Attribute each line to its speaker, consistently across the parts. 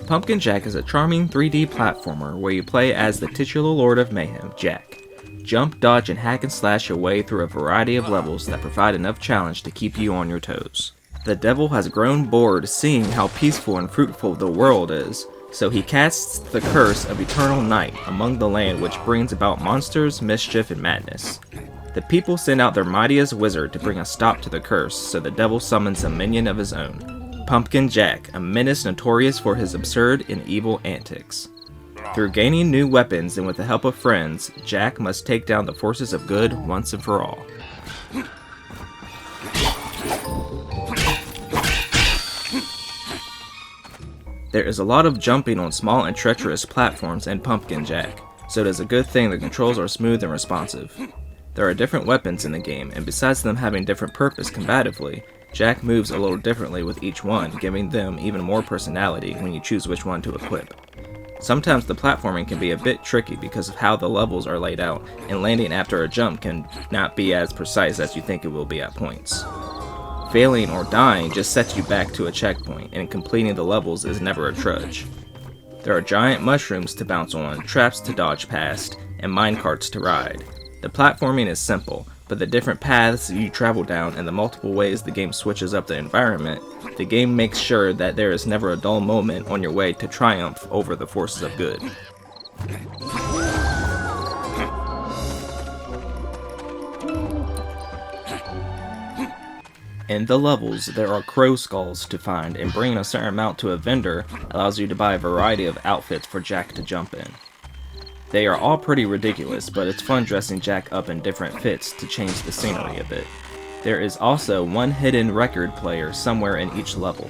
Speaker 1: Pumpkin Jack is a charming 3D platformer where you play as the titular Lord of Mayhem, Jack. Jump, dodge, and hack and slash your way through a variety of levels that provide enough challenge to keep you on your toes. The devil has grown bored seeing how peaceful and fruitful the world is, so he casts the curse of eternal night among the land, which brings about monsters, mischief, and madness. The people send out their mightiest wizard to bring a stop to the curse, so the devil summons a minion of his own. Pumpkin Jack, a menace notorious for his absurd and evil antics. Through gaining new weapons and with the help of friends, Jack must take down the forces of good once and for all. There is a lot of jumping on small and treacherous platforms in Pumpkin Jack, so it is a good thing the controls are smooth and responsive. There are different weapons in the game, and besides them having different purpose combatively, Jack moves a little differently with each one, giving them even more personality when you choose which one to equip. Sometimes the platforming can be a bit tricky because of how the levels are laid out, and landing after a jump can not be as precise as you think it will be at points. Failing or dying just sets you back to a checkpoint, and completing the levels is never a trudge. There are giant mushrooms to bounce on, traps to dodge past, and minecarts to ride. The platforming is simple, but the different paths you travel down and the multiple ways the game switches up the environment, the game makes sure that there is never a dull moment on your way to triumph over the forces of good. In the levels, there are crow skulls to find, and bringing a certain amount to a vendor allows you to buy a variety of outfits for Jack to jump in. They are all pretty ridiculous, but it's fun dressing Jack up in different fits to change the scenery a bit. There is also one hidden record player somewhere in each level.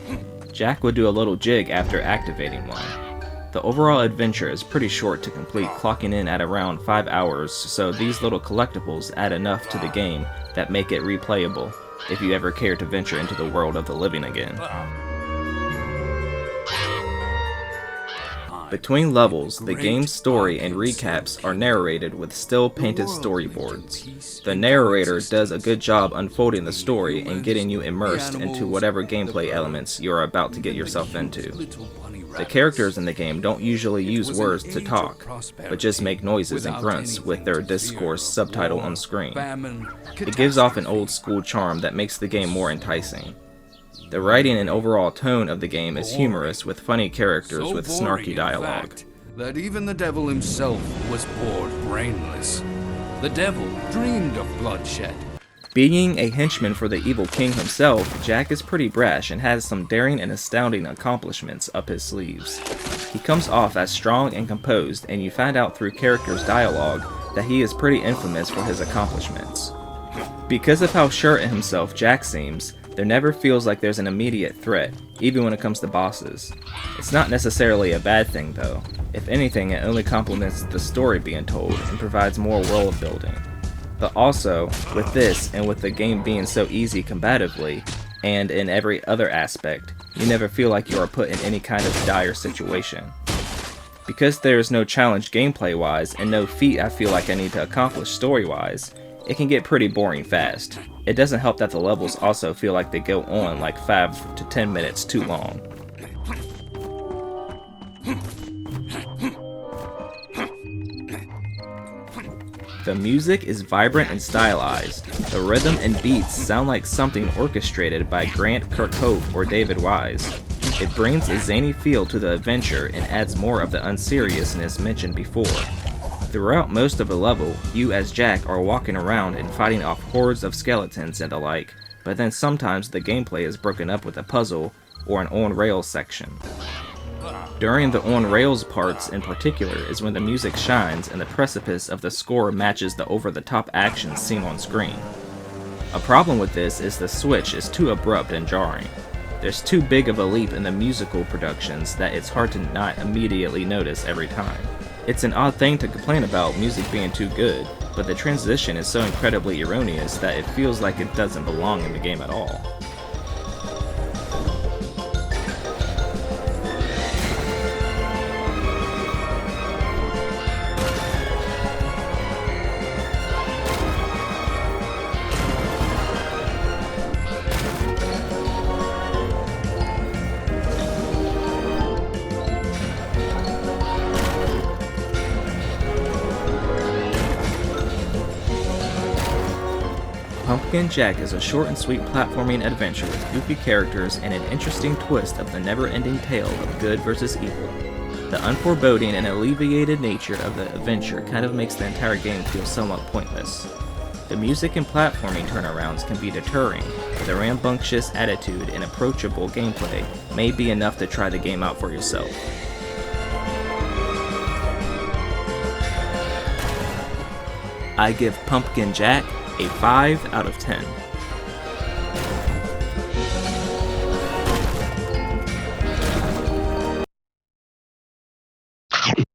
Speaker 1: Jack would do a little jig after activating one. The overall adventure is pretty short to complete, clocking in at around 5 hours, so these little collectibles add enough to the game that make it replayable if you ever care to venture into the world of the living again. Between levels, the game's story and recaps are narrated with still-painted storyboards. The narrator does a good job unfolding the story and getting you immersed into whatever gameplay elements you are about to get yourself into. The characters in the game don't usually use words to talk, but just make noises and grunts with their discourse subtitle on screen. It gives off an old-school charm that makes the game more enticing. The writing and overall tone of the game is humorous with funny characters with snarky dialogue.
Speaker 2: That even the devil himself was bored brainless. The devil dreamed of bloodshed.
Speaker 1: Being a henchman for the evil king himself, Jack is pretty brash and has some daring and astounding accomplishments up his sleeves. He comes off as strong and composed, and you find out through characters' dialogue that he is pretty infamous for his accomplishments. Because of how sure in himself Jack seems, there never feels like there's an immediate threat, even when it comes to bosses. It's not necessarily a bad thing though. If anything, it only complements the story being told and provides more world building. But also, with this and with the game being so easy combatively, and in every other aspect, you never feel like you are put in any kind of dire situation. Because there is no challenge gameplay-wise and no feat I feel like I need to accomplish story-wise, it can get pretty boring fast. It doesn't help that the levels also feel like they go on like 5 to 10 minutes too long. The music is vibrant and stylized. The rhythm and beats sound like something orchestrated by Grant Kirkhope or David Wise. It brings a zany feel to the adventure and adds more of the unseriousness mentioned before. Throughout most of the level, you as Jack are walking around and fighting off hordes of skeletons and the like, but then sometimes the gameplay is broken up with a puzzle or an on-rails section. During the on-rails parts in particular is when the music shines and the precipice of the score matches the over-the-top action seen on screen. A problem with this is the switch is too abrupt and jarring. There's too big of a leap in the musical productions that it's hard to not immediately notice every time. It's an odd thing to complain about music being too good, but the transition is so incredibly erroneous that it feels like it doesn't belong in the game at all. Pumpkin Jack is a short and sweet platforming adventure with goofy characters and an interesting twist of the never-ending tale of good versus evil. The unforeboding and alleviated nature of the adventure kind of makes the entire game feel somewhat pointless. The music and platforming turnarounds can be deterring, but the rambunctious attitude and approachable gameplay may be enough to try the game out for yourself. I give Pumpkin Jack a 5 out of 10.